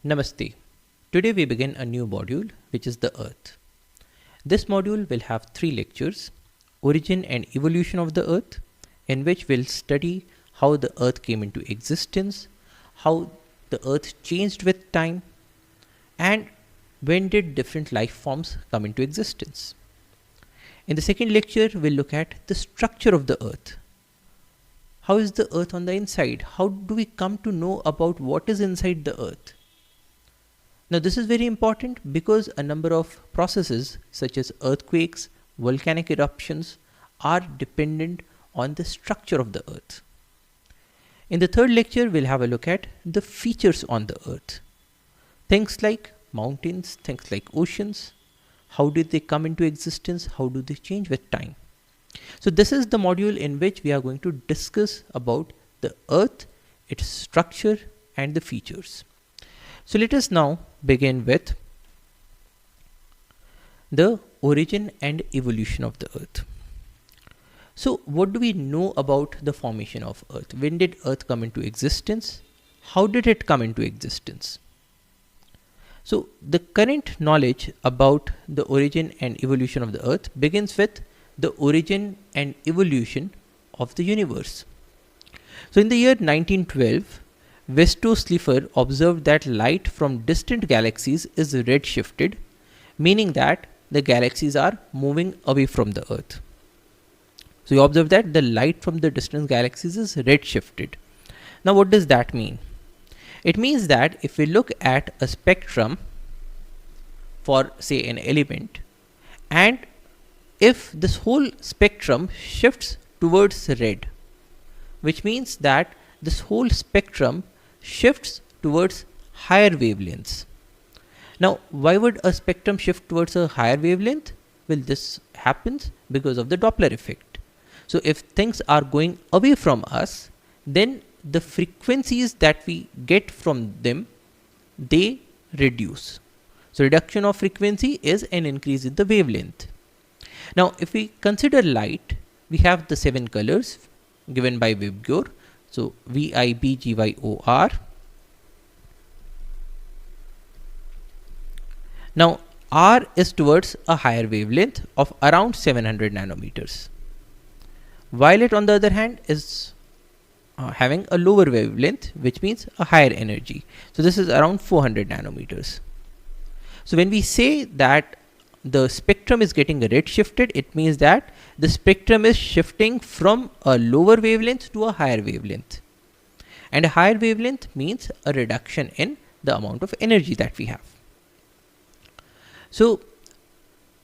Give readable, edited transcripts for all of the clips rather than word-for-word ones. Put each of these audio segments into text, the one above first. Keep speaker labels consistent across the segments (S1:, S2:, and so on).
S1: Namaste. Today we begin a new module which is the Earth. This module will have 3 lectures: Origin and Evolution of the Earth, in which we'll study how the Earth came into existence, how the Earth changed with time, and when did different life forms come into existence. In the second lecture, we'll look at the structure of the Earth. How is the Earth on the inside? How do we come to know about what is inside the Earth? Now this is very important because a number of processes such as earthquakes, volcanic eruptions are dependent on the structure of the Earth. In the third lecture, we'll have a look at the features on the Earth. Things like mountains, things like oceans. How did they come into existence? How do they change with time? So this is the module in which we are going to discuss about the Earth, its structure and the features. So let us now begin with the origin and evolution of the Earth. So what do we know about the formation of Earth? When did Earth come into existence? How did it come into existence? So the current knowledge about the origin and evolution of the Earth begins with the origin and evolution of the universe. So in the year 1912, Westo Slipher observed that light from distant galaxies is redshifted, meaning that the galaxies are moving away from the Earth. So you observe that the light from the distant galaxies is redshifted. Now what does that mean? It means that if we look at a spectrum for say an element, and if this whole spectrum shifts towards red, which means that this whole spectrum shifts towards higher wavelengths. Now why would a spectrum shift towards a higher wavelength? Well, this happens because of the Doppler effect. So if things are going away from us, then the frequencies that we get from them, they reduce. So reduction of frequency is an increase in the wavelength. Now if we consider light, we have the 7 colors given by Vibgyor. So VIBGYOR. Now R is towards a higher wavelength of around 700 nanometers. Violet on the other hand is having a lower wavelength, which means a higher energy. So this is around 400 nanometers. So when we say that the spectrum is getting red shifted, it means that the spectrum is shifting from a lower wavelength to a higher wavelength. And a higher wavelength means a reduction in the amount of energy that we have. So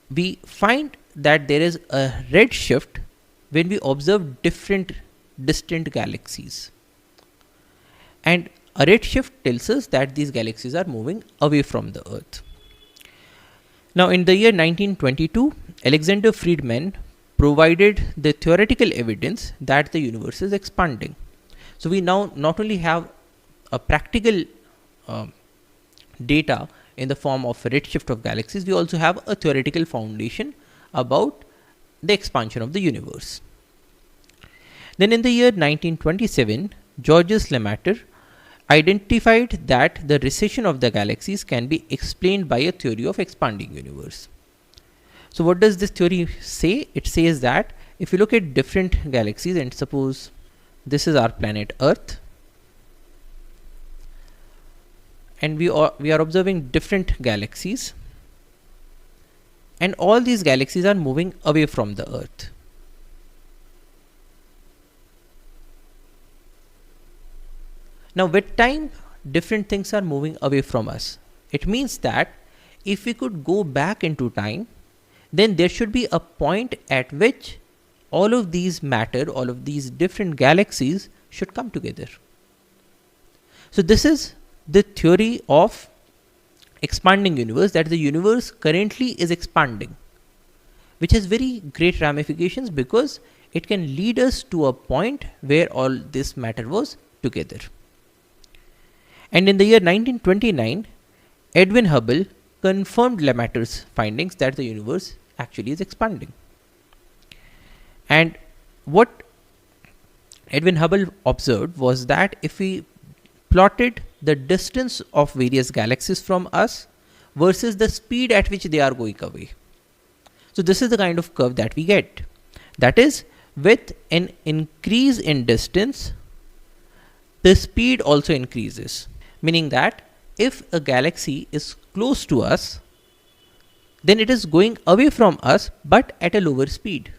S1: we find that there is a red shift when we observe different distant galaxies. And a red shift tells us that these galaxies are moving away from the Earth. Now in the year 1922, Alexander Friedman provided the theoretical evidence that the universe is expanding. So we now not only have a practical data in the form of redshift of galaxies, we also have a theoretical foundation about the expansion of the universe. Then in the year 1927, Georges Lemaître identified that the recession of the galaxies can be explained by a theory of expanding universe. So what does this theory say? It says that if you look at different galaxies, and suppose this is our planet Earth, and we are observing different galaxies, and all these galaxies are moving away from the Earth. Now with time, different things are moving away from us. It means that if we could go back into time, then there should be a point at which all of these matter, all of these different galaxies should come together. So this is the theory of expanding universe, that the universe currently is expanding, which has very great ramifications because it can lead us to a point where all this matter was together. And in the year 1929, Edwin Hubble confirmed Lemaître's findings that the universe actually is expanding. And what Edwin Hubble observed was that if we plotted the distance of various galaxies from us versus the speed at which they are going away. So this is the kind of curve that we get. That is, with an increase in distance, the speed also increases. Meaning that if a galaxy is close to us, then it is going away from us but at a lower speed.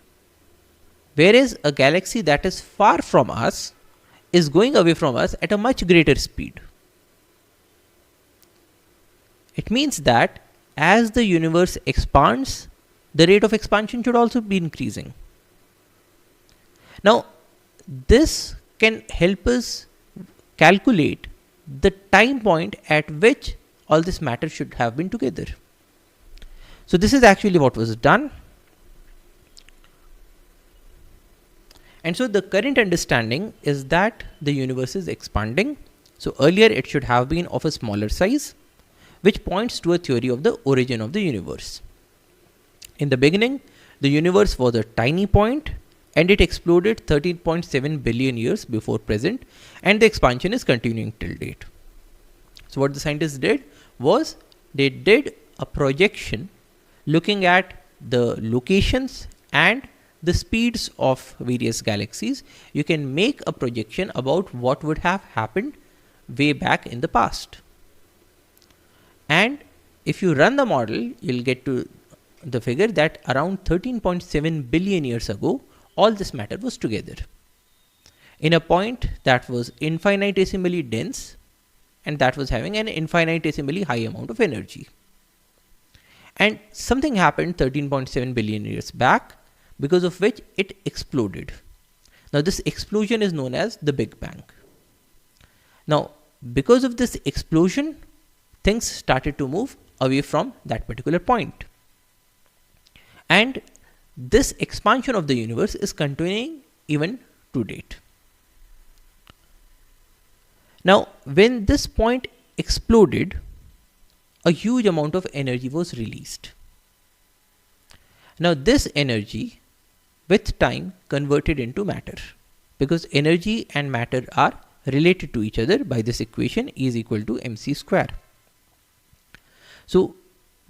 S1: Whereas a galaxy that is far from us is going away from us at a much greater speed. It means that as the universe expands, the rate of expansion should also be increasing. Now, this can help us calculate the time point at which all this matter should have been together. So this is actually what was done. And so the current understanding is that the universe is expanding. So earlier it should have been of a smaller size, which points to a theory of the origin of the universe. In the beginning, the universe was a tiny point and it exploded 13.7 billion years before present, and the expansion is continuing till date. So what the scientists did was they did a projection looking at the locations and the speeds of various galaxies. You can make a projection about what would have happened way back in the past. And if you run the model, you'll get to the figure that around 13.7 billion years ago, all this matter was together in a point that was infinitesimally dense and that was having an infinitesimally high amount of energy. And something happened 13.7 billion years back, because of which it exploded. Now this explosion is known as the Big Bang. Now because of this explosion, things started to move away from that particular point. And this expansion of the universe is continuing even to date. Now when this point exploded, a huge amount of energy was released. Now this energy with time converted into matter, because energy and matter are related to each other by this equation, E is equal to mc square. So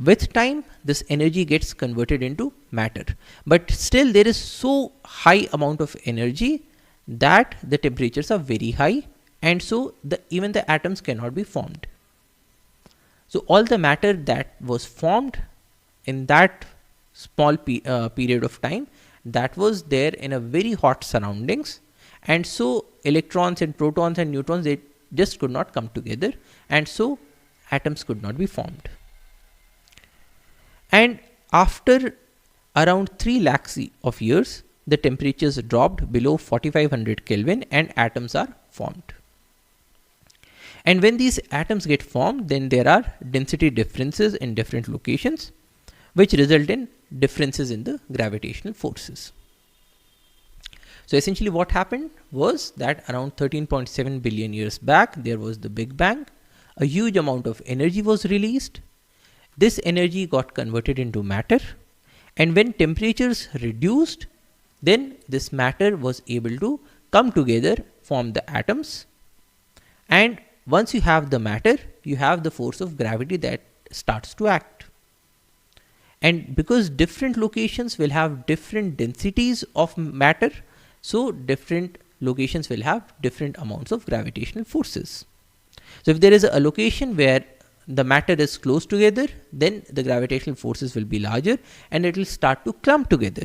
S1: with time this energy gets converted into matter, but still there is so high amount of energy that the temperatures are very high, and so even the atoms cannot be formed. So all the matter that was formed in that small period of time, that was there in a very hot surroundings, and so electrons and protons and neutrons, they just could not come together, and so atoms could not be formed. And after around 3 lakhs of years, the temperatures dropped below 4500 Kelvin and atoms are formed. And when these atoms get formed, then there are density differences in different locations, which result in differences in the gravitational forces. So essentially what happened was that around 13.7 billion years back, there was the Big Bang. A huge amount of energy was released. This energy got converted into matter, and when temperatures reduced, then this matter was able to come together, form the atoms, and once you have the matter, you have the force of gravity that starts to act. And because different locations will have different densities of matter, so different locations will have different amounts of gravitational forces. So if there is a location where the matter is close together, then the gravitational forces will be larger and it will start to clump together.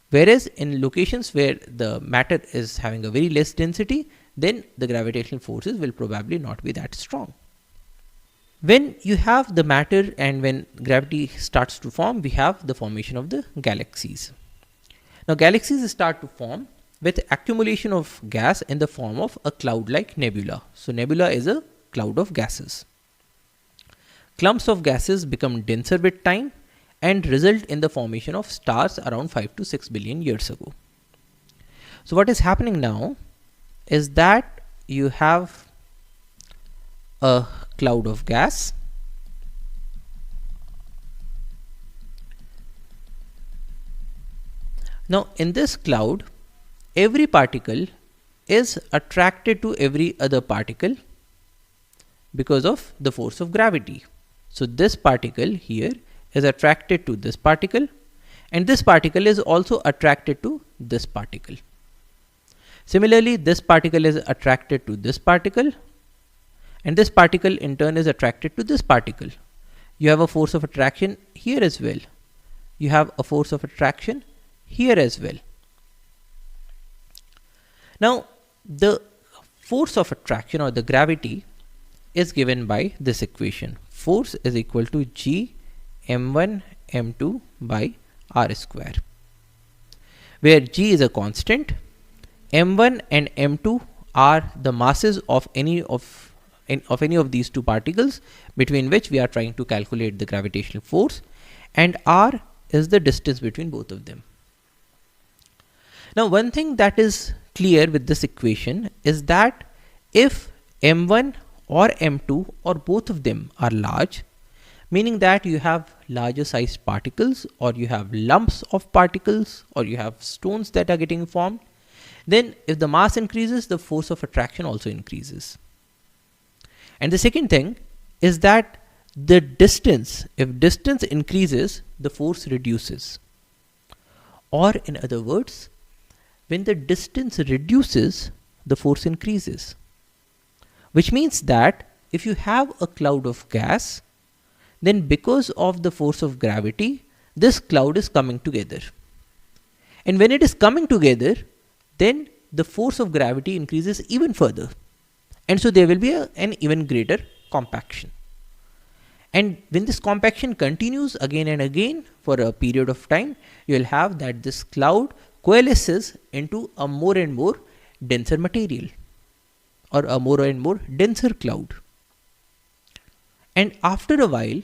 S1: Whereas in locations where the matter is having a very less density, then the gravitational forces will probably not be that strong. When you have the matter and when gravity starts to form, we have the formation of the galaxies. Now galaxies start to form with accumulation of gas in the form of a cloud-like nebula. So nebula is a cloud of gases. Clumps of gases become denser with time and result in the formation of stars around 5 to 6 billion years ago. So what is happening now is that you have a cloud of gas. Now in this cloud, every particle is attracted to every other particle because of the force of gravity. So this particle here is attracted to this particle, and this particle is also attracted to this particle. Similarly, this particle is attracted to this particle, and this particle in turn is attracted to this particle. You have a force of attraction here as well. You have a force of attraction here as well. Now, the force of attraction or the gravity is given by this equation. Force is equal to G m1 m2 by r square, where G is a constant, m1 and m2 are the masses of any of these two particles between which we are trying to calculate the gravitational force, and r is the distance between both of them. Now, one thing that is clear with this equation is that if m1 or m2 or both of them are large, meaning that you have larger sized particles, or you have lumps of particles, or you have stones that are getting formed, then if the mass increases, the force of attraction also increases. And the second thing is that the distance, if distance increases, the force reduces. Or in other words, when the distance reduces, the force increases. Which means that if you have a cloud of gas, then because of the force of gravity, this cloud is coming together. And when it is coming together, then the force of gravity increases even further. And so there will be an even greater compaction. And when this compaction continues again and again for a period of time, you will have that this cloud coalesces into a more and more denser material, or a more and more denser cloud. And after a while,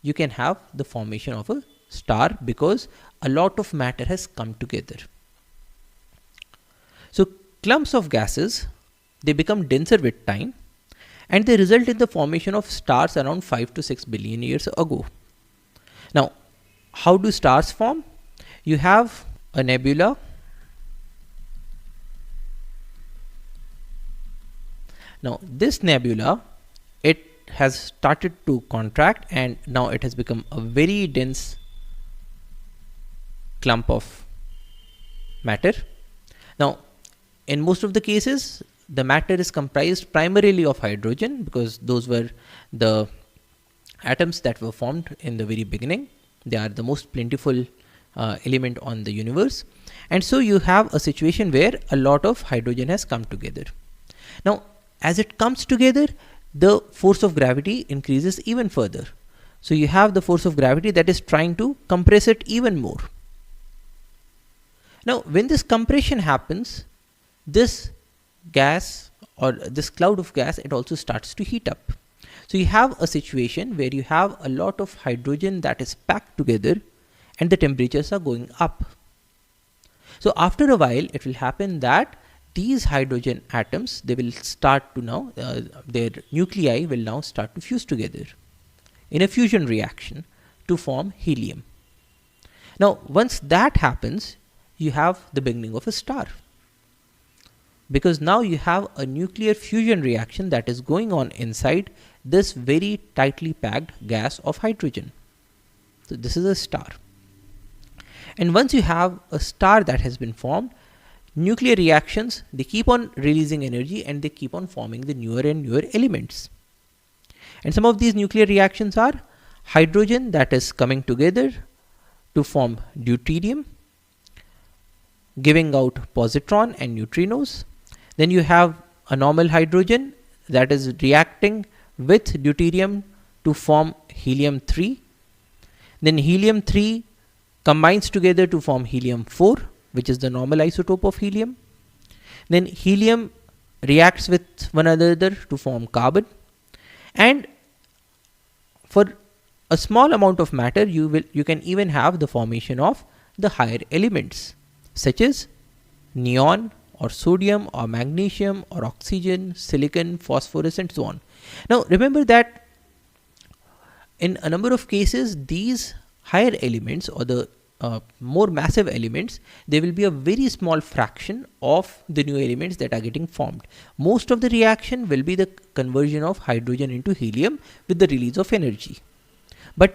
S1: you can have the formation of a star because a lot of matter has come together. So clumps of gases, they become denser with time, and they result in the formation of stars around 5 to 6 billion years ago. Now, how do stars form? You have a nebula. Now, this nebula, it has started to contract, and now it has become a very dense clump of matter. Now, in most of the cases, the matter is comprised primarily of hydrogen, because those were the atoms that were formed in the very beginning. They are the most plentiful element on the universe. And so you have a situation where a lot of hydrogen has come together. Now, as it comes together, the force of gravity increases even further. So you have the force of gravity that is trying to compress it even more. Now, when this compression happens, this gas, or this cloud of gas, it also starts to heat up. So you have a situation where you have a lot of hydrogen that is packed together, and the temperatures are going up. So after a while, it will happen that these hydrogen atoms, they will start to now, their nuclei will now start to fuse together in a fusion reaction to form helium. Now, once that happens, you have the beginning of a star, because now you have a nuclear fusion reaction that is going on inside this very tightly packed gas of hydrogen. So this is a star. And once you have a star that has been formed, nuclear reactions, they keep on releasing energy, and they keep on forming the newer and newer elements. And some of these nuclear reactions are hydrogen that is coming together to form deuterium, giving out positron and neutrinos. Then you have a normal hydrogen that is reacting with deuterium to form helium-3. Then helium-3 combines together to form helium-4, which is the normal isotope of helium. Then helium reacts with one another to form carbon. And for a small amount of matter, you can even have the formation of the higher elements, such as neon, or sodium, or magnesium, or oxygen, silicon, phosphorus, and so on. Now, remember that in a number of cases, these higher elements, or the more massive elements, there will be a very small fraction of the new elements that are getting formed. Most of the reaction will be the conversion of hydrogen into helium with the release of energy. But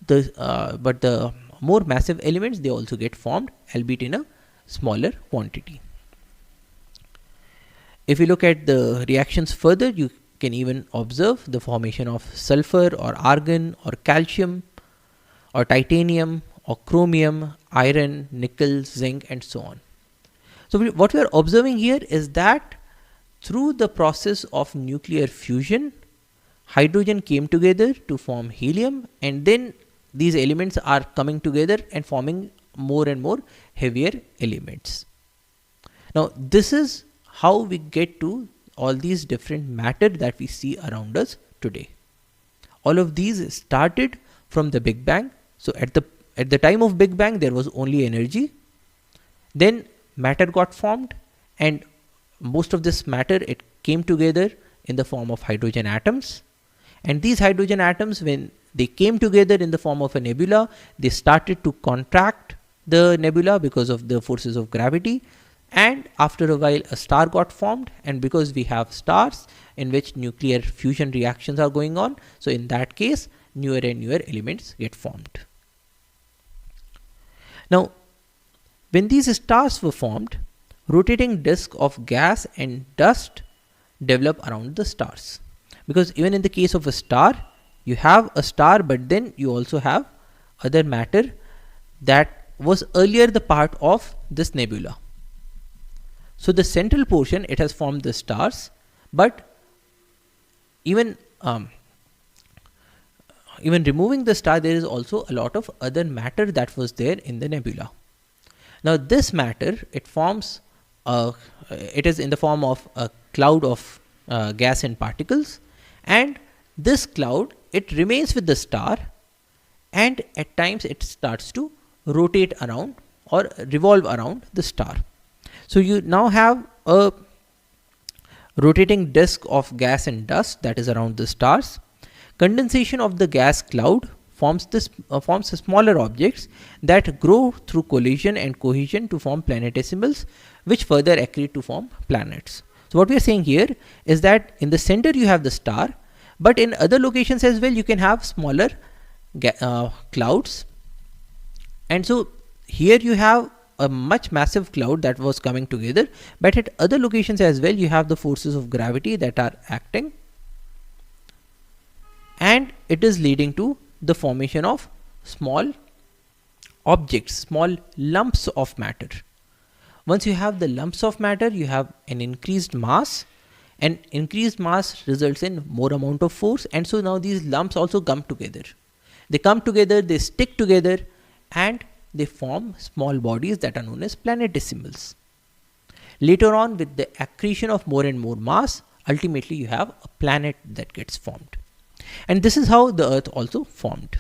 S1: the more massive elements, they also get formed, albeit in a smaller quantity. If you look at the reactions further, you can even observe the formation of sulfur or argon or calcium or titanium or chromium, iron, nickel, zinc, and so on. So what we are observing here is that through the process of nuclear fusion, hydrogen came together to form helium, and then these elements are coming together and forming more and more heavier elements. Now this is how we get to all these different matter that we see around us today. All of these started from the Big Bang. So at the time of Big Bang, there was only energy. Then matter got formed, and most of this matter, it came together in the form of hydrogen atoms. And these hydrogen atoms, when they came together in the form of a nebula, they started to contract the nebula because of the forces of gravity. And after a while, a star got formed, and because we have stars in which nuclear fusion reactions are going on, so in that case, newer and newer elements get formed. Now, when these stars were formed, rotating disk of gas and dust develop around the stars. Because even in the case of a star, you have a star, but then you also have other matter that was earlier the part of this nebula. So the central portion, it has formed the stars, but even removing the star, there is also a lot of other matter that was there in the nebula. Now this matter, it forms it is in the form of a cloud of gas and particles, and this cloud, it remains with the star, and at times it starts to rotate around or revolve around the star. So you now have a rotating disk of gas and dust that is around the stars. Condensation of the gas cloud forms smaller objects that grow through collision and cohesion to form planetesimals, which further accrete to form planets. So what we are saying here is that in the center you have the star, but in other locations as well you can have smaller clouds. And so here you have a much massive cloud that was coming together, but at other locations as well you have the forces of gravity that are acting, and it is leading to the formation of small objects, small lumps of matter. Once you have the lumps of matter, you have an increased mass, and increased mass results in more amount of force, and so now these lumps also come together. They come together, they stick together, and they form small bodies that are known as planetesimals. Later on, with the accretion of more and more mass, ultimately you have a planet that gets formed. And this is how the Earth also formed.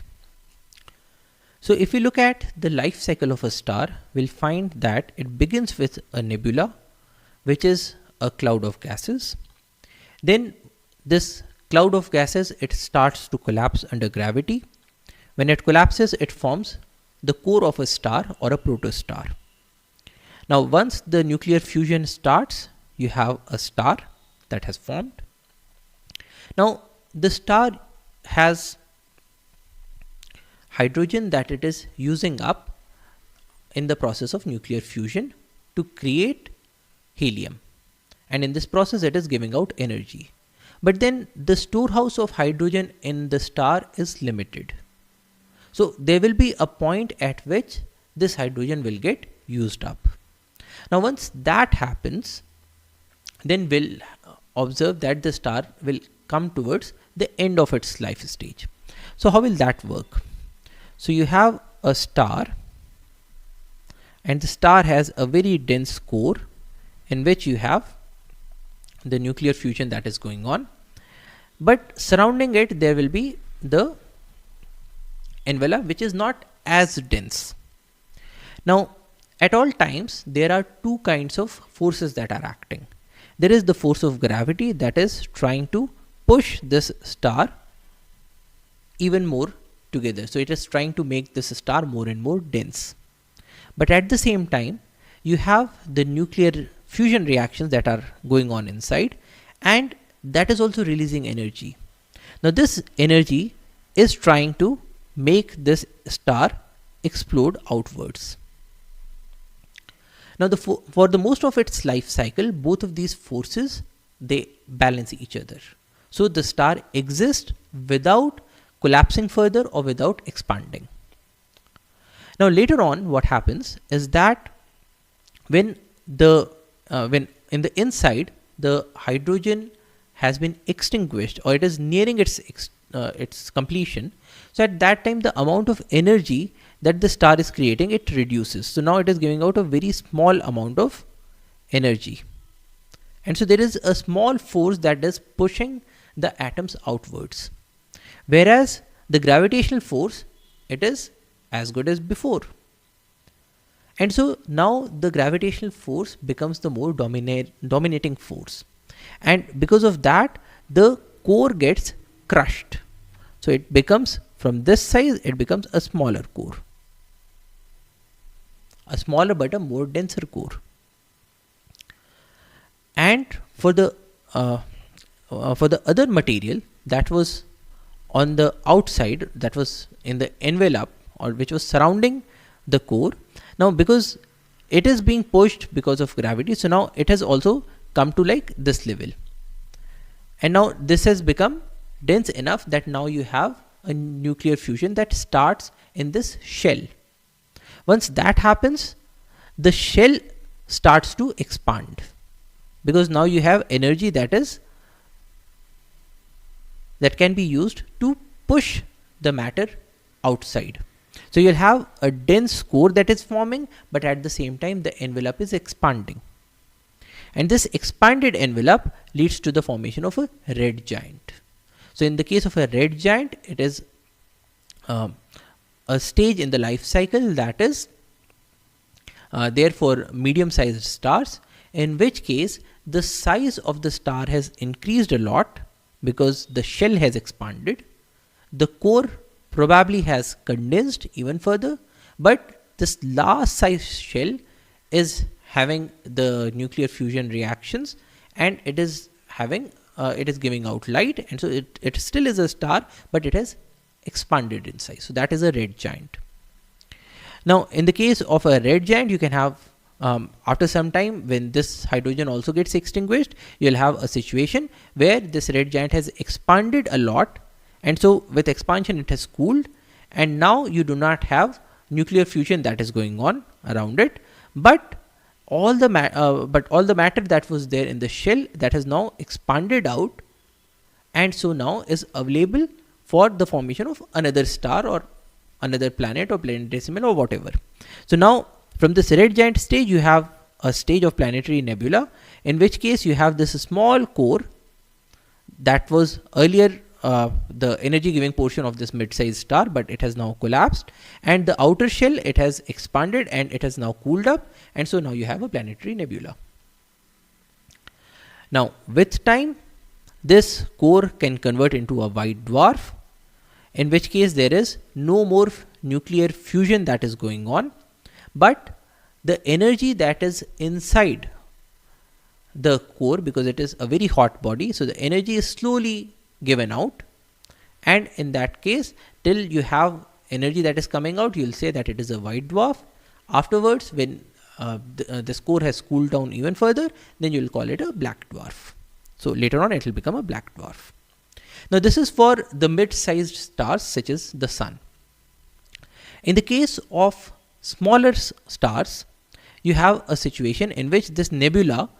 S1: So if we look at the life cycle of a star, we'll find that it begins with a nebula, which is a cloud of gases. Then this cloud of gases, it starts to collapse under gravity. When it collapses, it forms the core of a star or a protostar. Now once the nuclear fusion starts, you have a star that has formed. Now the star has hydrogen that it is using up in the process of nuclear fusion to create helium, and in this process it is giving out energy. But then the storehouse of hydrogen in the star is limited. So there will be a point at which this hydrogen will get used up. Now once that happens, then we'll observe that the star will come towards the end of its life stage. So how will that work? So you have a star, and the star has a very dense core in which you have the nuclear fusion that is going on, but surrounding it there will be the envelope which is not as dense. Now at all times there are two kinds of forces that are acting. There is the force of gravity that is trying to push this star even more together. So it is trying to make this star more and more dense. But at the same time, you have the nuclear fusion reactions that are going on inside, and that is also releasing energy. Now this energy is trying to make this star explode outwards. Now for the most of its life cycle, both of these forces, they balance each other. So the star exists without collapsing further or without expanding. Now later on, what happens is that when in the inside the hydrogen has been extinguished, or it is nearing its completion, so at that time the amount of energy that the star is creating, it reduces. So now it is giving out a very small amount of energy, and so there is a small force that is pushing the atoms outwards, whereas the gravitational force, it is as good as before. And so now the gravitational force becomes the more dominating force, and because of that the core gets crushed. So it becomes, from this size, it becomes a smaller core, a smaller but a more denser core. And for the other material that was on the outside, that was in the envelope, or which was surrounding the core, now because it is being pushed because of gravity, so now it has also come to like this level, and now this has become dense enough that now you have a nuclear fusion that starts in this shell. Once that happens, the shell starts to expand, because now you have energy that can be used to push the matter outside. So you'll have a dense core that is forming, but at the same time the envelope is expanding, and this expanded envelope leads to the formation of a red giant. So in the case of a red giant, it is a stage in the life cycle that is there for medium sized stars, in which case the size of the star has increased a lot because the shell has expanded, the core probably has condensed even further, but this last size shell is having the nuclear fusion reactions, and it is having it is giving out light, and so it still is a star, but it has expanded in size. So that is a red giant. Now in the case of a red giant, you can have after some time, when this hydrogen also gets extinguished, you'll have a situation where this red giant has expanded a lot, and so with expansion it has cooled, and now you do not have nuclear fusion that is going on around it, but all the matter that was there in the shell, that has now expanded out, and so now is available for the formation of another star or another planet or planetesimal or whatever. So now from this red giant stage, you have a stage of planetary nebula, in which case you have this small core that was earlier the energy giving portion of this mid-sized star, but it has now collapsed, and the outer shell, it has expanded and it has now cooled up, and so now you have a planetary nebula. Now with time, this core can convert into a white dwarf, in which case there is no more nuclear fusion that is going on, but the energy that is inside the core, because it is a very hot body, so the energy is slowly given out, and in that case, till you have energy that is coming out, you'll say that it is a white dwarf. Afterwards, when this core has cooled down even further, then you'll call it a black dwarf. So later on it will become a black dwarf. Now this is for the mid-sized stars such as the sun. In the case of smaller stars, you have a situation in which this nebula,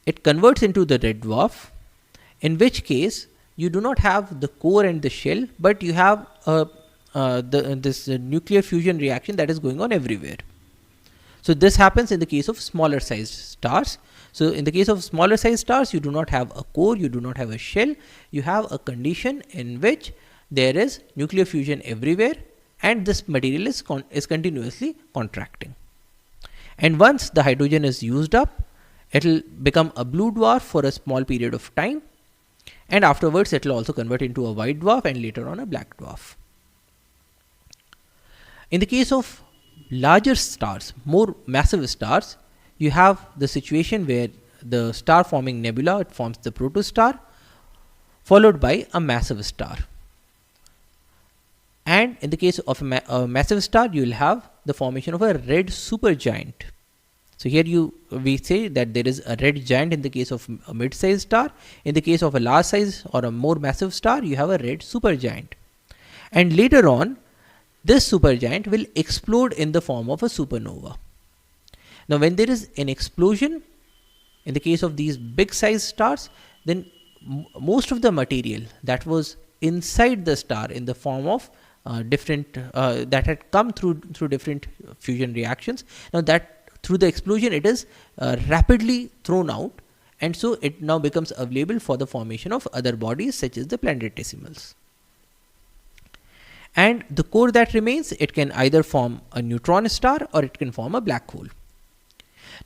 S1: it converts into the red dwarf, in which case you do not have the core and the shell, but you have this nuclear fusion reaction that is going on everywhere. So this happens in the case of smaller sized stars. So in the case of smaller sized stars, you do not have a core, you do not have a shell, you have a condition in which there is nuclear fusion everywhere, and this material is continuously contracting. And once the hydrogen is used up, it will become a blue dwarf for a small period of time, and afterwards it will also convert into a white dwarf and later on a black dwarf. In the case of larger stars, more massive stars, you have the situation where the star forming nebula, it forms the protostar, followed by a massive star. And in the case of a massive star, you will have the formation of a red supergiant. So here we say that there is a red giant in the case of a mid-sized star. In the case of a large size or a more massive star, you have a red supergiant. And later on, this supergiant will explode in the form of a supernova. Now, when there is an explosion, in the case of these big size stars, then most of the material that was inside the star in the form of different that had come through different fusion reactions, now that through the explosion it is rapidly thrown out, and so it now becomes available for the formation of other bodies such as the planetesimals. And the core that remains, it can either form a neutron star or it can form a black hole.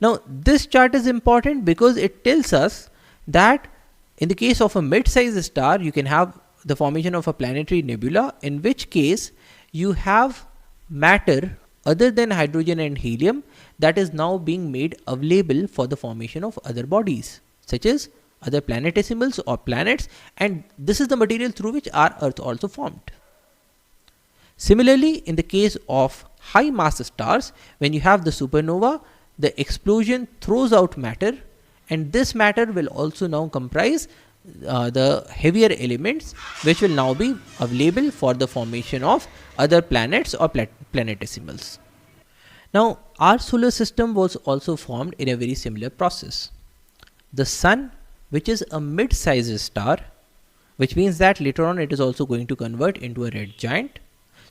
S1: Now this chart is important because it tells us that in the case of a mid-sized star, you can have the formation of a planetary nebula, in which case you have matter other than hydrogen and helium that is now being made available for the formation of other bodies such as other planetesimals or planets, and this is the material through which our Earth also formed. Similarly, in the case of high mass stars, when you have the supernova, the explosion throws out matter, and this matter will also now comprise the heavier elements which will now be available for the formation of other planets or planetesimals. Now, our solar system was also formed in a very similar process. The sun, which is a mid-sized star, which means that later on it is also going to convert into a red giant.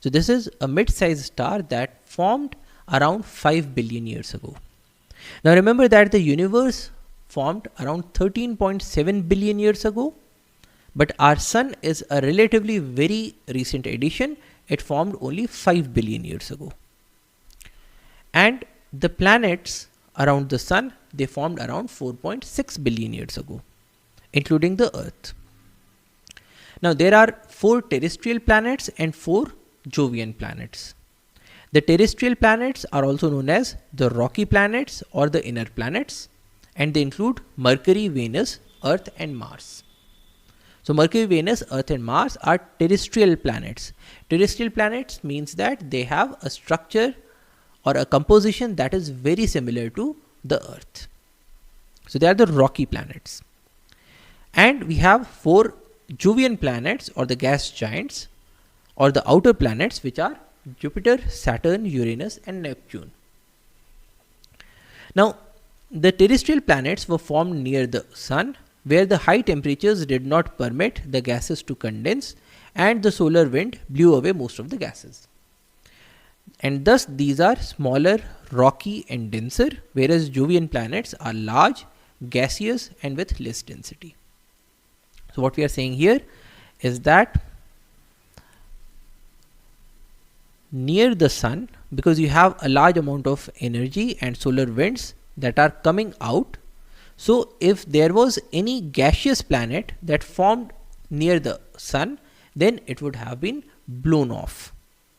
S1: So this is a mid-sized star that formed around 5 billion years ago. Now remember that the universe formed around 13.7 billion years ago, but our sun is a relatively very recent addition. It formed only 5 billion years ago. And the planets around the sun, they formed around 4.6 billion years ago, including the Earth. Now there are 4 terrestrial planets and 4 Jovian planets. The terrestrial planets are also known as the rocky planets or the inner planets, and they include Mercury, Venus, Earth and Mars. So Mercury, Venus, Earth and Mars are terrestrial planets. Terrestrial planets means that they have a structure or a composition that is very similar to the Earth. So they are the rocky planets. And we have 4 Jovian planets or the gas giants or the outer planets, which are Jupiter, Saturn, Uranus and Neptune. Now the terrestrial planets were formed near the sun, where the high temperatures did not permit the gases to condense and the solar wind blew away most of the gases. And thus these are smaller, rocky and denser, whereas Jovian planets are large, gaseous and with less density. So what we are saying here is that near the sun, because you have a large amount of energy and solar winds that are coming out, so if there was any gaseous planet that formed near the sun, then it would have been blown off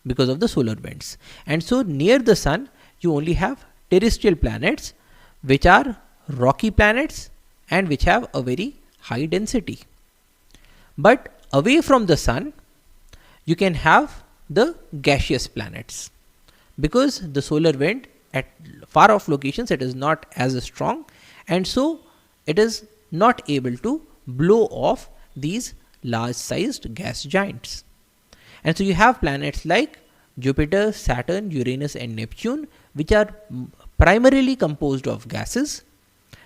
S1: because of the solar winds. And so near the sun you only have terrestrial planets which are rocky planets and which have a very high density. But away from the sun you can have the gaseous planets, because the solar wind at far off locations it is not as strong, and so it is not able to blow off these large sized gas giants. And so you have planets like Jupiter, Saturn, Uranus and Neptune, which are primarily composed of gases.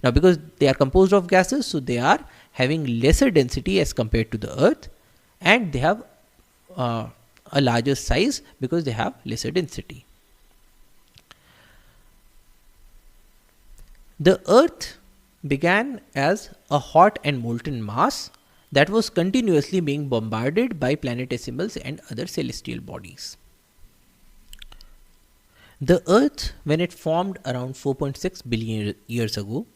S1: Now because they are composed of gases, so they are having lesser density as compared to the Earth, and they have a larger size because they have lesser density. The Earth began as a hot and molten mass that was continuously being bombarded by planetesimals and other celestial bodies. The Earth, when it formed around 4.6 billion years ago,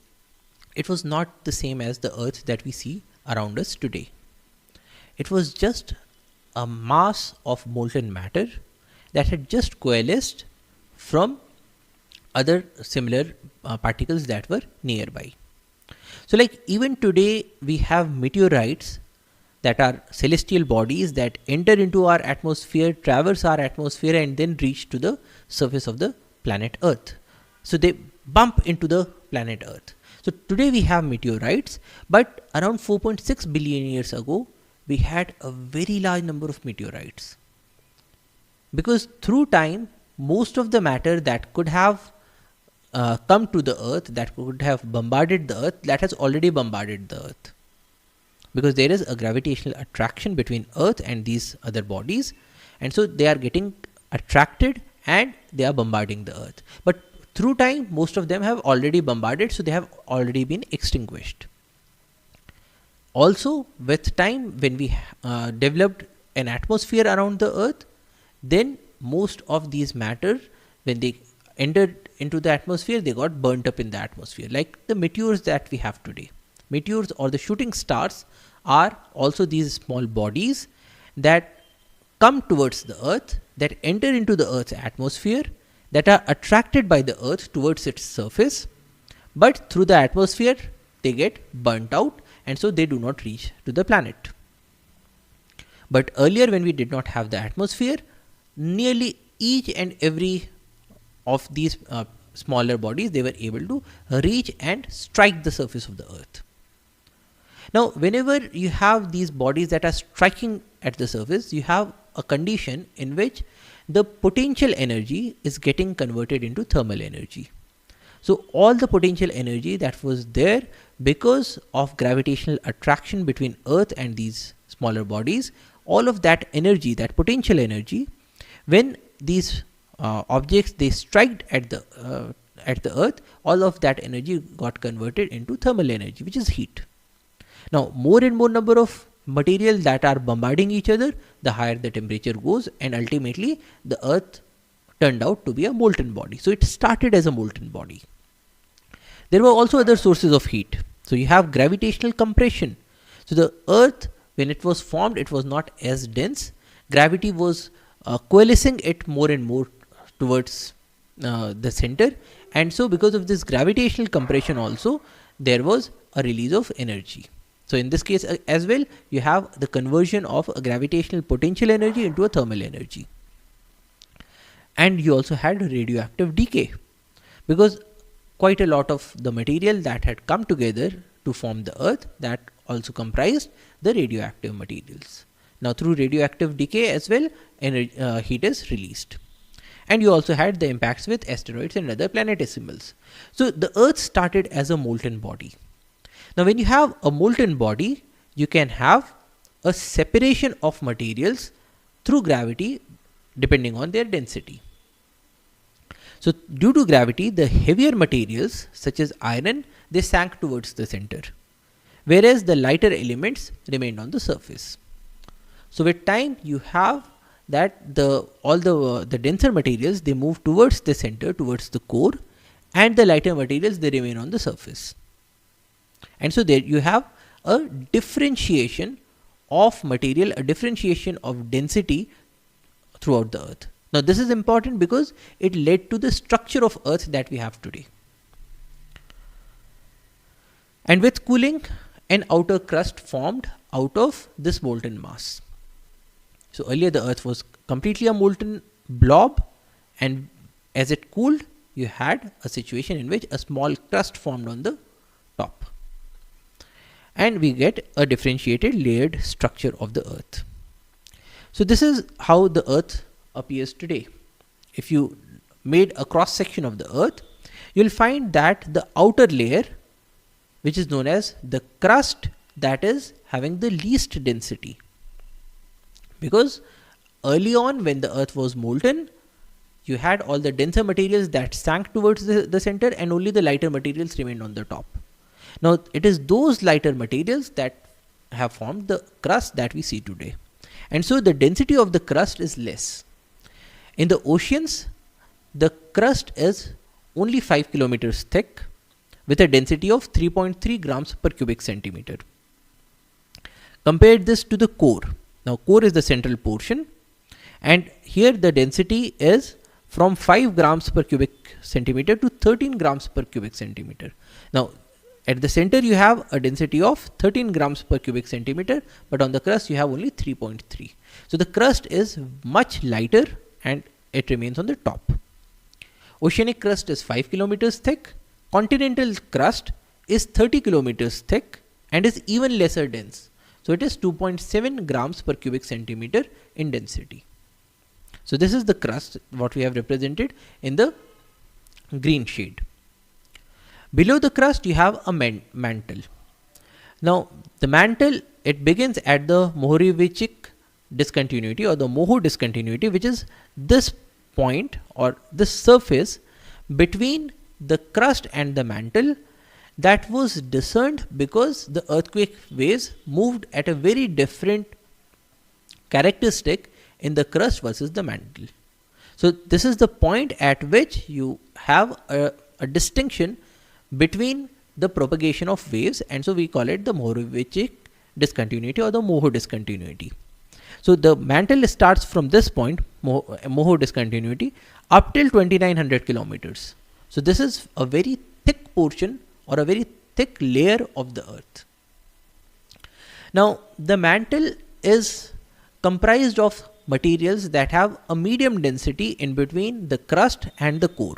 S1: it was not the same as the Earth that we see around us today. It was just a mass of molten matter that had just coalesced from other similar particles that were nearby. So like even today we have meteorites that are celestial bodies that enter into our atmosphere, traverse our atmosphere, and then reach to the surface of the planet Earth. So they bump into the planet Earth. So today we have meteorites, but around 4.6 billion years ago, we had a very large number of meteorites. Because through time, most of the matter that could have come to the Earth, that could have bombarded the Earth, that has already bombarded the Earth. Because there is a gravitational attraction between Earth and these other bodies, and so they are getting attracted and they are bombarding the Earth. But through time, most of them have already bombarded, so they have already been extinguished. Also, with time, when we developed an atmosphere around the Earth, then most of these matter, when they entered into the atmosphere, they got burnt up in the atmosphere, like the meteors that we have today. Meteors or the shooting stars are also these small bodies that come towards the Earth, that enter into the Earth's atmosphere, that are attracted by the Earth towards its surface, but through the atmosphere they get burnt out, and so they do not reach to the planet. But earlier, when we did not have the atmosphere, nearly each and every of these smaller bodies, they were able to reach and strike the surface of the Earth. Now, whenever you have these bodies that are striking at the surface, you have a condition in which the potential energy is getting converted into thermal energy. So all the potential energy that was there because of gravitational attraction between Earth and these smaller bodies, all of that energy, that potential energy, when these objects they struck at the Earth, all of that energy got converted into thermal energy, which is heat. Now, more and more number of materials that are bombarding each other, the higher the temperature goes, and ultimately the Earth turned out to be a molten body. So it started as a molten body. There were also other sources of heat. So you have gravitational compression. So the Earth, when it was formed, it was not as dense. Gravity was coalescing it more and more towards the center, and so because of this gravitational compression also, there was a release of energy. So in this case as well, you have the conversion of a gravitational potential energy into a thermal energy. And you also had radioactive decay, because quite a lot of the material that had come together to form the Earth, that also comprised the radioactive materials. Now through radioactive decay as well, heat is released. And you also had the impacts with asteroids and other planetesimals. So the Earth started as a molten body. Now when you have a molten body, you can have a separation of materials through gravity depending on their density. So due to gravity, the heavier materials such as iron, they sank towards the center, whereas the lighter elements remained on the surface. So with time, you have that all the denser materials, they move towards the center, towards the core, and the lighter materials, they remain on the surface. And so there you have a differentiation of material, a differentiation of density throughout the Earth. Now this is important because it led to the structure of Earth that we have today. And with cooling, an outer crust formed out of this molten mass. So earlier the Earth was completely a molten blob, and as it cooled, you had a situation in which a small crust formed on the top. And we get a differentiated layered structure of the Earth. So this is how the Earth appears today. If you made a cross section of the Earth, you'll find that the outer layer, which is known as the crust, that is having the least density. Because early on, when the Earth was molten, you had all the denser materials that sank towards the center, and only the lighter materials remained on the top. Now it is those lighter materials that have formed the crust that we see today. And so the density of the crust is less. In the oceans, the crust is only 5 kilometers thick with a density of 3.3 grams per cubic centimeter. Compare this to the core. Now core is the central portion, And here the density is from 5 grams per cubic centimeter to 13 grams per cubic centimeter. Now, at the center you have a density of 13 grams per cubic centimeter, but on the crust you have only 3.3. So the crust is much lighter and it remains on the top. Oceanic crust is 5 kilometers thick. Continental crust is 30 kilometers thick and is even lesser dense. So it is 2.7 grams per cubic centimeter in density. So this is the crust, what we have represented in the green shade. Below the crust you have a mantle. Now the mantle, it begins at the Mohorovičić discontinuity or the Moho discontinuity, which is this point or this surface between the crust and the mantle that was discerned because the earthquake waves moved at a very different characteristic in the crust versus the mantle. So this is the point at which you have a distinction between the propagation of waves, and so we call it the Mohorovičić discontinuity or the Moho discontinuity. So the mantle starts from this point, Moho discontinuity, up till 2900 kilometers. So this is a very thick portion or a very thick layer of the earth. Now the mantle is comprised of materials that have a medium density in between the crust and the core.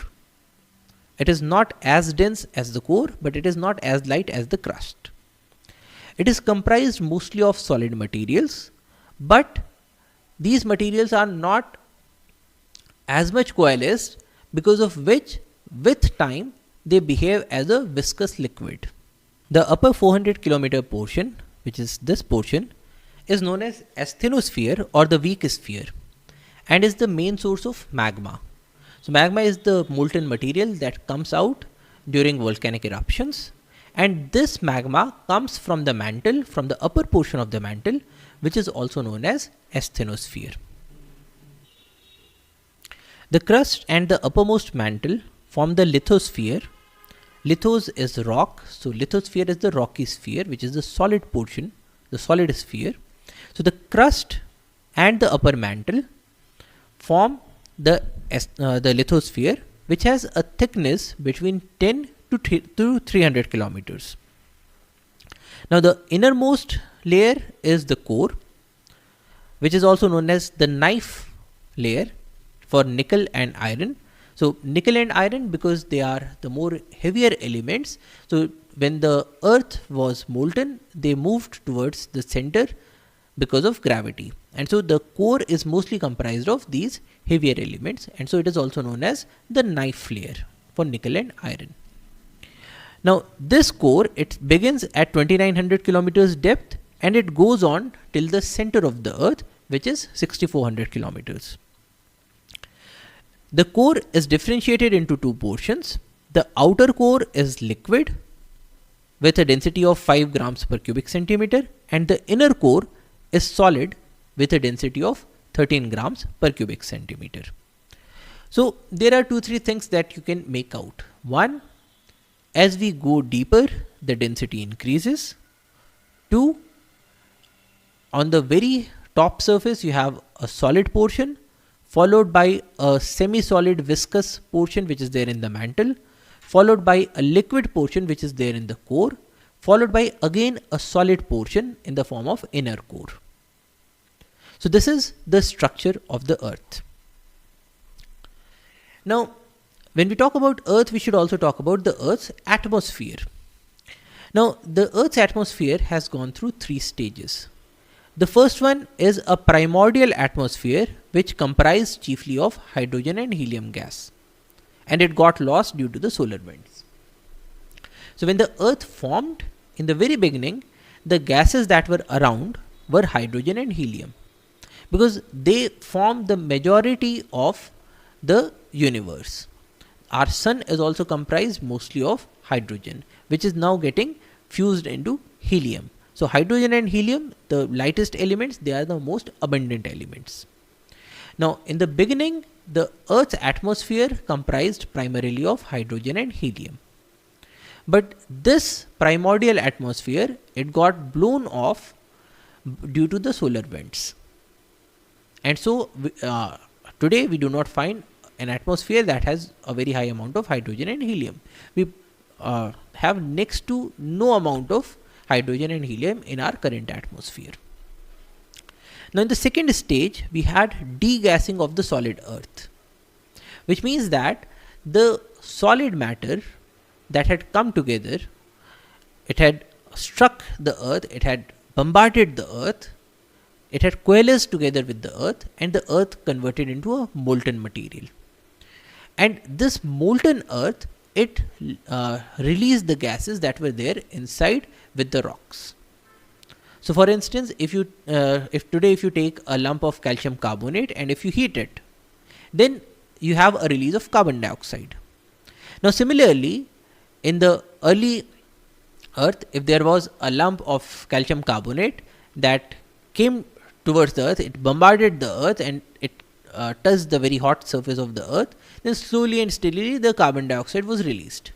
S1: It is not as dense as the core, but it is not as light as the crust. It is comprised mostly of solid materials, but these materials are not as much coalesced, because of which with time they behave as a viscous liquid. The upper 400 kilometer portion, which is this portion, is known as asthenosphere or the weak sphere and is the main source of magma. So magma is the molten material that comes out during volcanic eruptions, and this magma comes from the mantle, from the upper portion of the mantle, which is also known as asthenosphere. The crust and the uppermost mantle form the lithosphere. Lithos is rock, so lithosphere is the rocky sphere, which is the solid portion, the solid sphere. So the crust and the upper mantle form the lithosphere, which has a thickness between 10 to 300 kilometers. Now the innermost layer is the core, which is also known as the knife layer for nickel and iron. So nickel and iron, because they are the more heavier elements, so when the earth was molten, they moved towards the center because of gravity, and so the core is mostly comprised of these heavier elements, and so it is also known as the knife layer for nickel and iron. Now this core, it begins at 2900 kilometers depth and it goes on till the center of the earth, which is 6400 kilometers. The core is differentiated into two portions. The outer core is liquid with a density of 5 grams per cubic centimeter, and the inner core is solid with a density of 13 grams per cubic centimeter. So there are 2-3 things that you can make out. One, as we go deeper, the density increases. Two, on the very top surface you have a solid portion, followed by a semi-solid viscous portion which is there in the mantle, followed by a liquid portion which is there in the core, followed by again a solid portion in the form of inner core. So this is the structure of the earth. Now when we talk about earth, we should also talk about the earth's atmosphere. Now the earth's atmosphere has gone through 3 stages. The first one is a primordial atmosphere which comprised chiefly of hydrogen and helium gas, and it got lost due to the solar winds. So when the earth formed, in the very beginning, the gases that were around were hydrogen and helium, because they form the majority of the universe. Our sun is also comprised mostly of hydrogen, which is now getting fused into helium. So hydrogen and helium, the lightest elements, they are the most abundant elements. Now in the beginning, the earth's atmosphere comprised primarily of hydrogen and helium. But this primordial atmosphere, it got blown off due to the solar winds. And so today we do not find an atmosphere that has a very high amount of hydrogen and helium. We have next to no amount of hydrogen and helium in our current atmosphere. Now in the second stage, we had degassing of the solid earth, which means that the solid matter that had come together, it had struck the earth, it had bombarded the earth, it had coalesced together with the earth, and the earth converted into a molten material. And this molten earth, it released the gases that were there inside with the rocks. So for instance, if today you take a lump of calcium carbonate and if you heat it, then you have a release of carbon dioxide. Now similarly, in the early earth, if there was a lump of calcium carbonate that came towards the earth, it bombarded the earth and it touched the very hot surface of the earth, then slowly and steadily the carbon dioxide was released.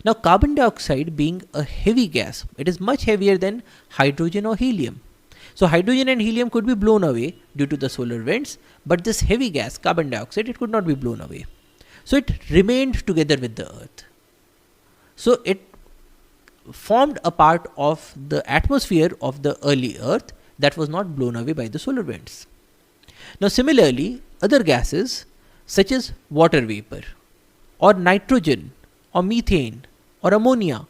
S1: Now carbon dioxide being a heavy gas, it is much heavier than hydrogen or helium. So hydrogen and helium could be blown away due to the solar winds, but this heavy gas, carbon dioxide, it could not be blown away. So it remained together with the earth. So it formed a part of the atmosphere of the early earth that was not blown away by the solar winds. Now similarly, other gases such as water vapor or nitrogen or methane or ammonia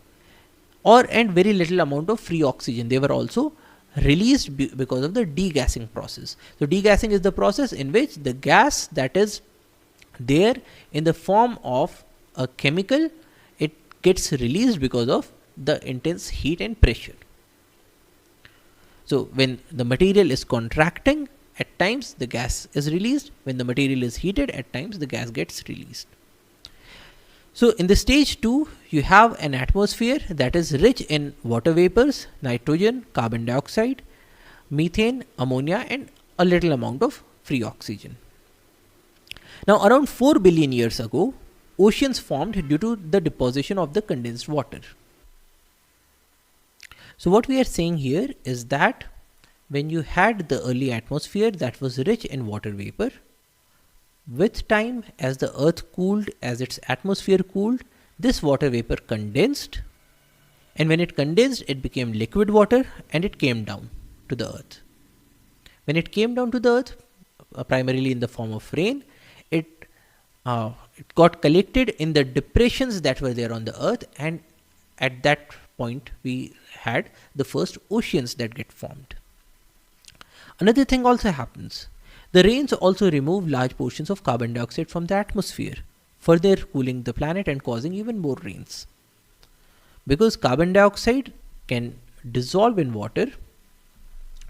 S1: and very little amount of free oxygen, they were also released because of the degassing process. So degassing is the process in which the gas that is there in the form of a chemical, it gets released because of the intense heat and pressure. So when the material is contracting, at times the gas is released. When the material is heated, at times the gas gets released. So in the stage 2, you have an atmosphere that is rich in water vapors, nitrogen, carbon dioxide, methane, ammonia, and a little amount of free oxygen. Now around 4 billion years ago, oceans formed due to the deposition of the condensed water. So what we are saying here is that when you had the early atmosphere that was rich in water vapor, with time, as the earth cooled, as its atmosphere cooled, this water vapor condensed, and when it condensed, it became liquid water and it came down to the earth. When it came down to the earth, primarily in the form of rain, it got collected in the depressions that were there on the earth, and at that point we had the first oceans that get formed. Another thing also happens. The rains also remove large portions of carbon dioxide from the atmosphere, further cooling the planet and causing even more rains. Because carbon dioxide can dissolve in water,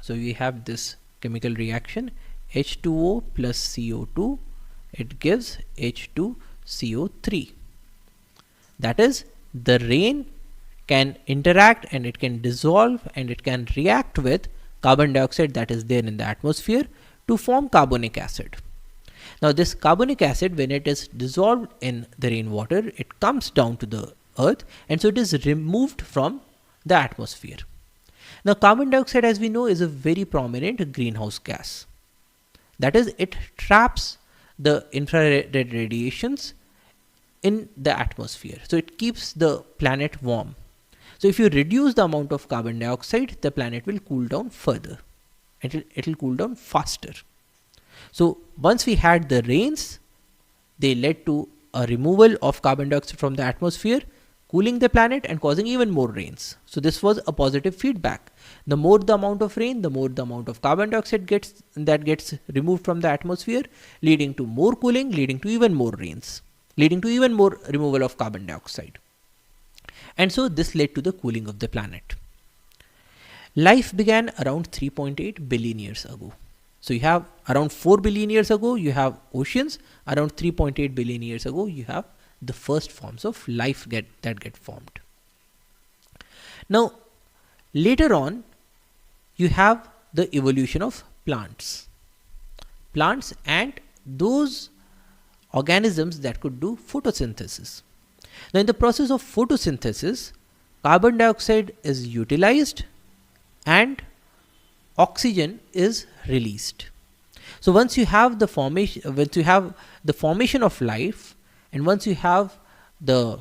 S1: so we have this chemical reaction H2O plus CO2, it gives H2CO3. That is, the rain can interact and it can dissolve and it can react with carbon dioxide that is there in the atmosphere to form carbonic acid. Now this carbonic acid, when it is dissolved in the rainwater, it comes down to the earth, and so it is removed from the atmosphere. Now carbon dioxide, as we know, is a very prominent greenhouse gas. That is, it traps the infrared radiations in the atmosphere. So it keeps the planet warm. So if you reduce the amount of carbon dioxide, the planet will cool down further. It will cool down faster. So once we had the rains, they led to a removal of carbon dioxide from the atmosphere, cooling the planet and causing even more rains. So this was a positive feedback. The more the amount of rain, the more the amount of carbon dioxide gets removed from the atmosphere, leading to more cooling, leading to even more rains, leading to even more removal of carbon dioxide. And so this led to the cooling of the planet. Life began around 3.8 billion years ago. So you have around 4 billion years ago, you have oceans. Around 3.8 billion years ago, you have the first forms of life that get formed. Now, later on, you have the evolution of plants. Plants and those organisms that could do photosynthesis. Now, in the process of photosynthesis, carbon dioxide is utilized and oxygen is released. So once you have the formation of life, and once you have the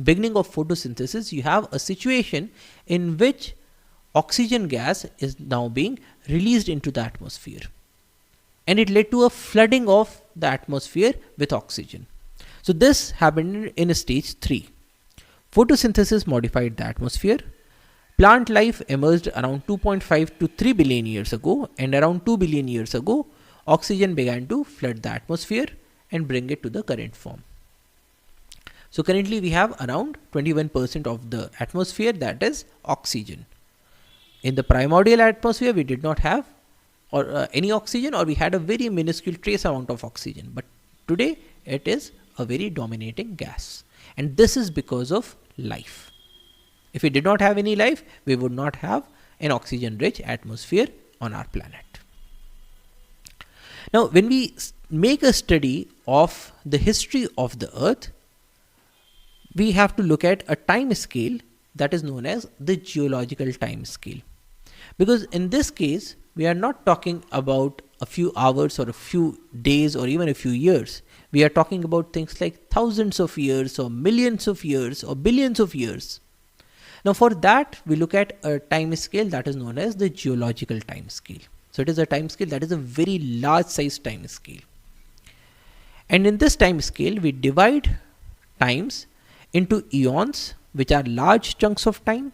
S1: beginning of photosynthesis, you have a situation in which oxygen gas is now being released into the atmosphere, and it led to a flooding of the atmosphere with oxygen. So this happened in stage 3. Photosynthesis modified the atmosphere. Plant life emerged around 2.5 to 3 billion years ago, and around 2 billion years ago, oxygen began to flood the atmosphere and bring it to the current form. So currently we have around 21% of the atmosphere that is oxygen. In the primordial atmosphere, we did not have any oxygen, or we had a very minuscule trace amount of oxygen. But today it is a very dominating gas. And this is because of life. If we did not have any life, we would not have an oxygen-rich atmosphere on our planet. Now, when we make a study of the history of the Earth, we have to look at a time scale that is known as the geological time scale. Because in this case, we are not talking about a few hours or a few days or even a few years. We are talking about things like thousands of years or millions of years or billions of years. Now for that, we look at a time scale that is known as the geological time scale. So it is a time scale that is a very large size time scale. And in this time scale, we divide times into eons, which are large chunks of time,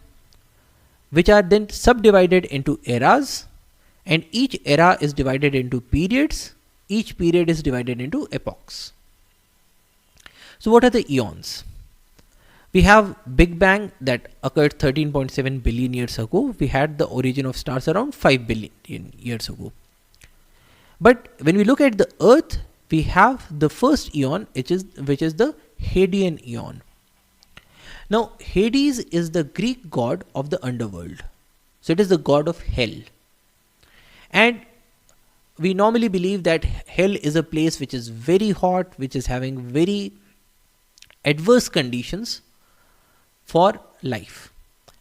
S1: which are then subdivided into eras, and each era is divided into periods. Each period is divided into epochs. So what are the eons? We have Big Bang that occurred 13.7 billion years ago. We had the origin of stars around 5 billion years ago. But when we look at the Earth, we have the first eon, which is the Hadean eon. Now, Hades is the Greek god of the underworld. So it is the god of hell. And we normally believe that hell is a place which is very hot, which is having very adverse conditions for life.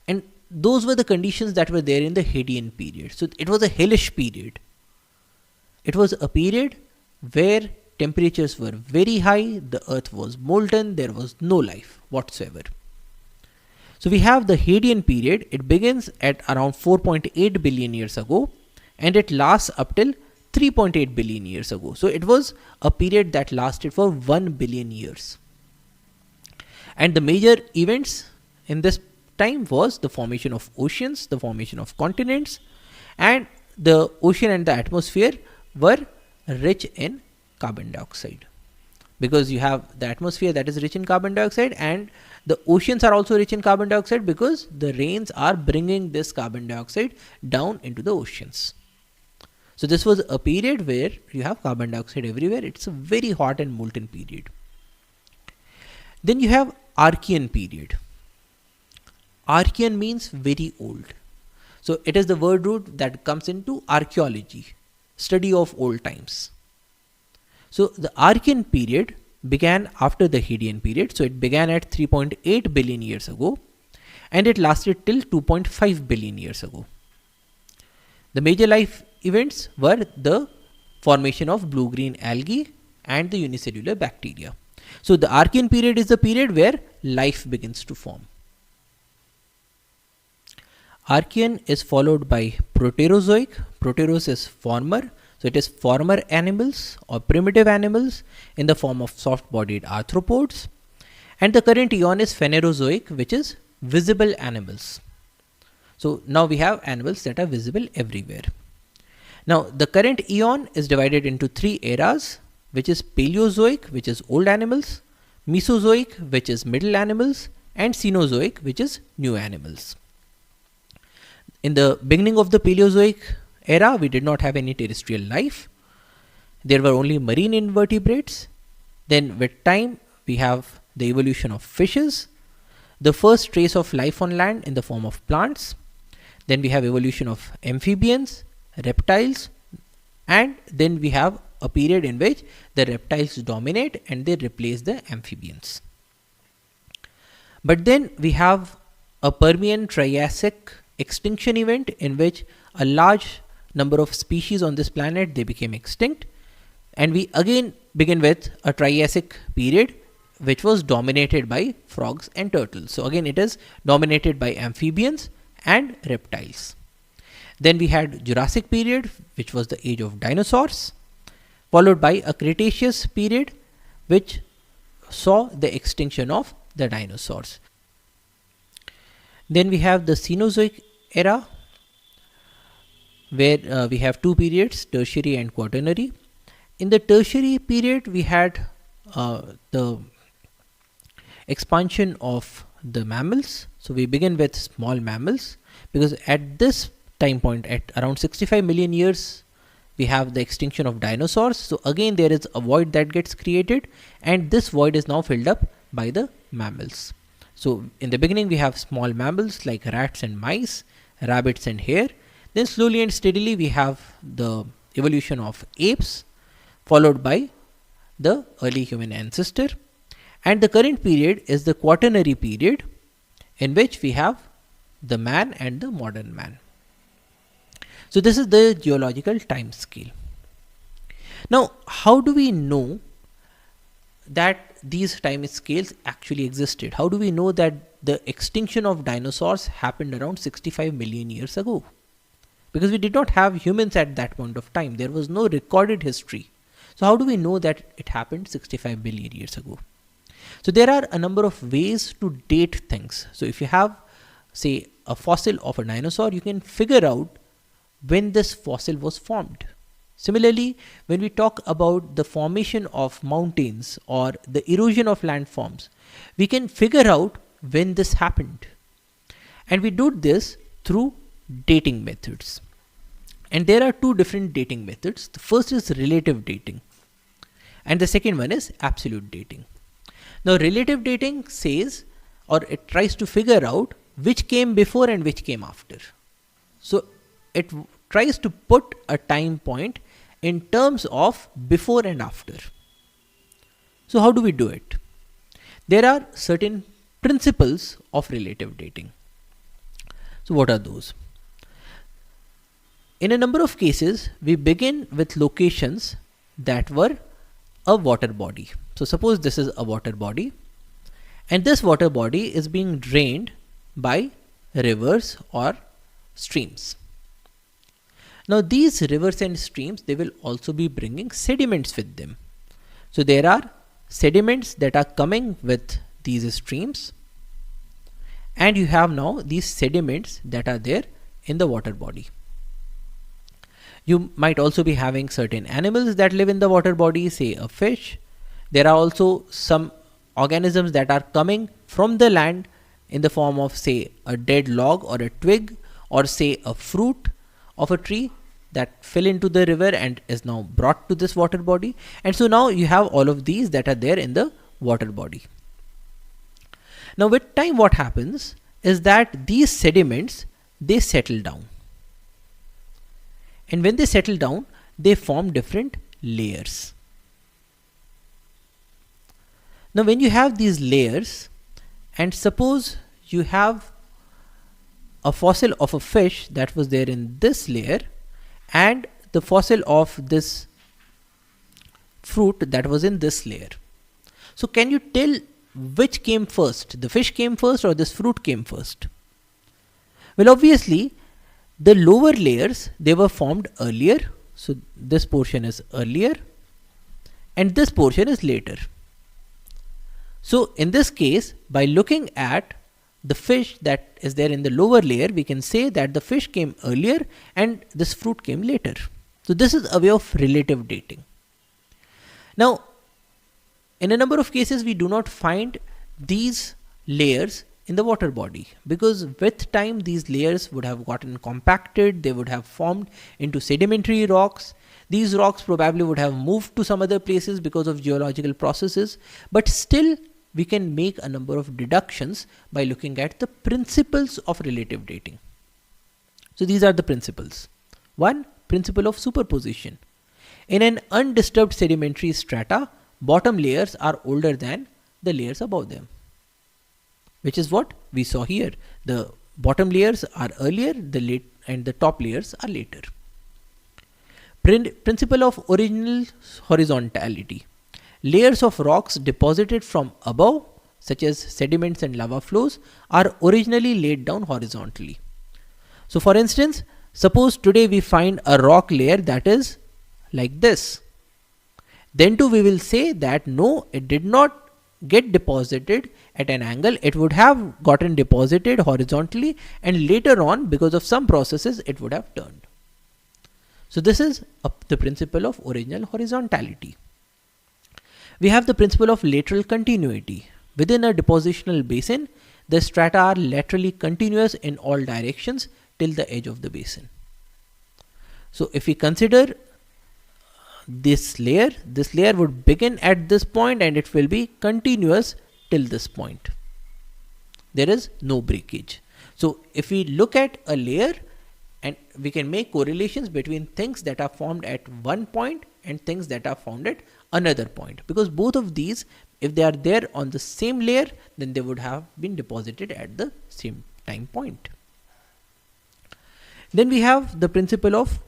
S1: And those were the conditions that were there in the Hadean period. So it was a hellish period. It was a period where temperatures were very high, the earth was molten, there was no life whatsoever. So we have the Hadean period. It begins at around 4.8 billion years ago, and it lasts up till 3.8 billion years ago. So it was a period that lasted for 1 billion years. And the major events in this time was the formation of oceans, the formation of continents, and the ocean and the atmosphere were rich in carbon dioxide. Because you have the atmosphere that is rich in carbon dioxide, and the oceans are also rich in carbon dioxide because the rains are bringing this carbon dioxide down into the oceans. So this was a period where you have carbon dioxide everywhere. It's a very hot and molten period. Then you have Archean period. Archean means very old. So it is the word root that comes into archaeology, study of old times. So the Archean period began after the Hadean period. So it began at 3.8 billion years ago, and it lasted till 2.5 billion years ago. The major life events were the formation of blue-green algae and the unicellular bacteria. So the Archean period is the period where life begins to form. Archean is followed by Proterozoic. Proteros is former. So it is former animals or primitive animals in the form of soft-bodied arthropods. And the current eon is Phanerozoic, which is visible animals. So now we have animals that are visible everywhere. Now the current eon is divided into 3 eras, which is Paleozoic, which is old animals, Mesozoic, which is middle animals, and Cenozoic, which is new animals. In the beginning of the Paleozoic era, we did not have any terrestrial life. There were only marine invertebrates. Then with time, we have the evolution of fishes, the first trace of life on land in the form of plants. Then we have evolution of amphibians, reptiles, and then we have a period in which the reptiles dominate and they replace the amphibians. But then we have a Permian Triassic extinction event in which a large number of species on this planet, they became extinct. And we again begin with a Triassic period, which was dominated by frogs and turtles. So again, it is dominated by amphibians and reptiles. Then we had Jurassic period, which was the age of dinosaurs, followed by a Cretaceous period, which saw the extinction of the dinosaurs. Then we have the Cenozoic era, where we have two periods, tertiary and quaternary. In the tertiary period, we had the expansion of the mammals. So we begin with small mammals, because at this time point, at around 65 million years, we have the extinction of dinosaurs. So again, there is a void that gets created, and this void is now filled up by the mammals. So in the beginning, we have small mammals like rats and mice, rabbits and hare. Then slowly and steadily, we have the evolution of apes, followed by the early human ancestor. And the current period is the quaternary period, in which we have the man and the modern man. So this is the geological time scale. Now, how do we know that these time scales actually existed? How do we know that the extinction of dinosaurs happened around 65 million years ago? Because we did not have humans at that point of time. There was no recorded history. So how do we know that it happened 65 billion years ago? So there are a number of ways to date things. So if you have, say, a fossil of a dinosaur, you can figure out when this fossil was formed. Similarly, when we talk about the formation of mountains or the erosion of landforms, we can figure out when this happened. And we do this through dating methods. And there are two different dating methods. The first is relative dating, and the second one is absolute dating. Now, relative dating says, or it tries to figure out which came before and which came after. So it tries to put a time point in terms of before and after. So how do we do it? There are certain principles of relative dating. So what are those? In a number of cases, we begin with locations that were a water body. So suppose this is a water body, and this water body is being drained by rivers or streams. Now these rivers and streams, they will also be bringing sediments with them. So there are sediments that are coming with these streams, and you have now these sediments that are there in the water body. You might also be having certain animals that live in the water body, say a fish. There are also some organisms that are coming from the land in the form of, say, a dead log or a twig, or say a fruit of a tree that fell into the river and is now brought to this water body. And so now you have all of these that are there in the water body. Now with time, what happens is that these sediments, they settle down. And when they settle down, they form different layers. Now when you have these layers, and suppose you have a fossil of a fish that was there in this layer, and the fossil of this fruit that was in this layer. So can you tell which came first? The fish came first or this fruit came first? Well, obviously, the lower layers, they were formed earlier. So this portion is earlier and this portion is later. So in this case, by looking at the fish that is there in the lower layer, we can say that the fish came earlier and this fruit came later. So this is a way of relative dating. Now, in a number of cases, we do not find these layers in the water body, because with time these layers would have gotten compacted, they would have formed into sedimentary rocks. These rocks probably would have moved to some other places because of geological processes, but still we can make a number of deductions by looking at the principles of relative dating. So these are the principles. One, principle of superposition. In an undisturbed sedimentary strata, bottom layers are older than the layers above them, which is what we saw here. The bottom layers are earlier, and the top layers are later. Principle of original horizontality. Layers of rocks deposited from above, such as sediments and lava flows, are originally laid down horizontally. So for instance, suppose today we find a rock layer that is like this. Then too we will say that no, it did not get deposited at an angle. It would have gotten deposited horizontally, and later on, because of some processes, it would have turned. So this is the principle of original horizontality. We have the principle of lateral continuity. Within a depositional basin, the strata are laterally continuous in all directions till the edge of the basin. So if we consider this layer would begin at this point and it will be continuous till this point. There is no breakage. So if we look at a layer, and we can make correlations between things that are formed at one point and things that are found at another point, because both of these, if they are there on the same layer, then they would have been deposited at the same time point. Then we have the principle of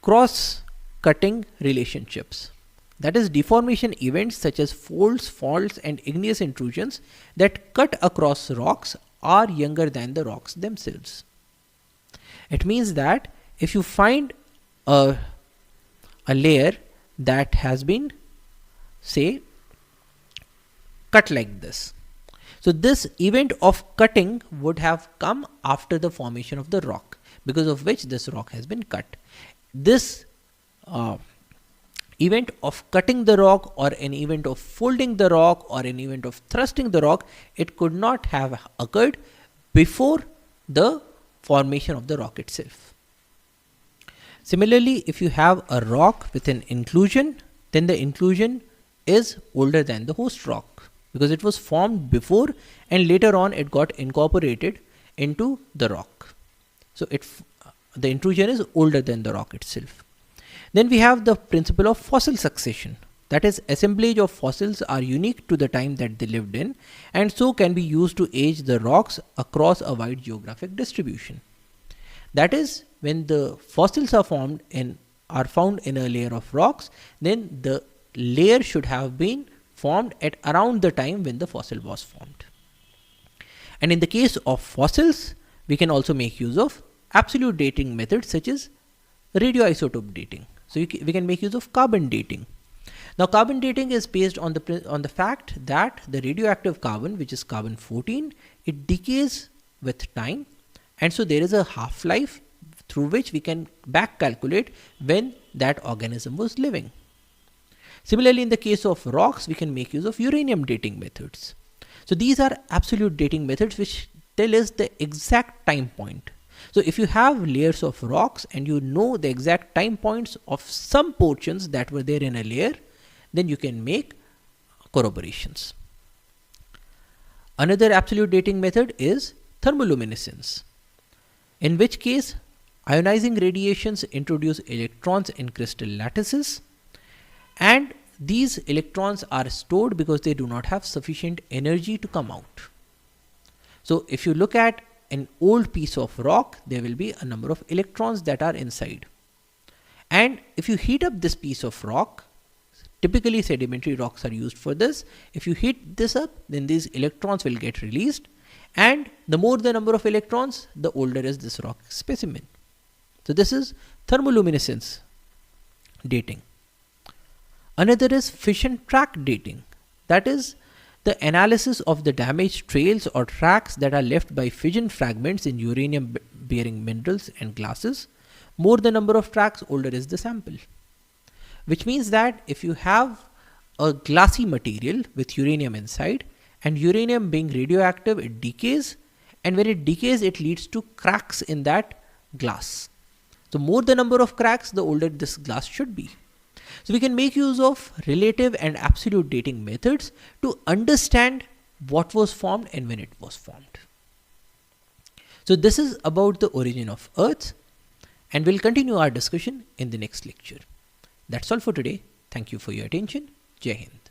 S1: cross-cutting relationships. That is, deformation events such as folds, faults and igneous intrusions that cut across rocks are younger than the rocks themselves. It means that if you find a layer that has been, say, cut like this, so this event of cutting would have come after the formation of the rock, because of which this rock has been cut. This event of cutting the rock, or an event of folding the rock, or an event of thrusting the rock, it could not have occurred before the formation of the rock itself. Similarly, if you have a rock with an inclusion, then the inclusion is older than the host rock, because it was formed before and later on it got incorporated into the rock. So the intrusion is older than the rock itself. Then we have the principle of fossil succession. That is, assemblage of fossils are unique to the time that they lived in, and so can be used to age the rocks across a wide geographic distribution. That is, when the fossils are found in a layer of rocks, then the layer should have been formed at around the time when the fossil was formed. And in the case of fossils, we can also make use of absolute dating methods such as radioisotope dating. So we can make use of carbon dating. Now carbon dating is based on the fact that the radioactive carbon, which is carbon 14, it decays with time, and so there is a half-life through which we can back calculate when that organism was living. Similarly, in the case of rocks, we can make use of uranium dating methods. So these are absolute dating methods which tell us the exact time point. So if you have layers of rocks and you know the exact time points of some portions that were there in a layer, then you can make corroborations. Another absolute dating method is thermoluminescence, in which case ionizing radiations introduce electrons in crystal lattices, and these electrons are stored because they do not have sufficient energy to come out. So if you look at an old piece of rock, there will be a number of electrons that are inside, and if you heat up this piece of rock, typically sedimentary rocks are used for this. If you heat this up, then these electrons will get released, and the more the number of electrons, the older is this rock specimen. So this is thermoluminescence dating. Another is fission track dating. That is the analysis of the damaged trails or tracks that are left by fission fragments in uranium bearing minerals and glasses. More the number of tracks, older is the sample. Which means that if you have a glassy material with uranium inside, and uranium being radioactive, it decays, and when it decays, it leads to cracks in that glass. So more the number of cracks, the older this glass should be. So we can make use of relative and absolute dating methods to understand what was formed and when it was formed. So this is about the origin of Earth, and we'll continue our discussion in the next lecture. That's all for today. Thank you for your attention. Jai Hind.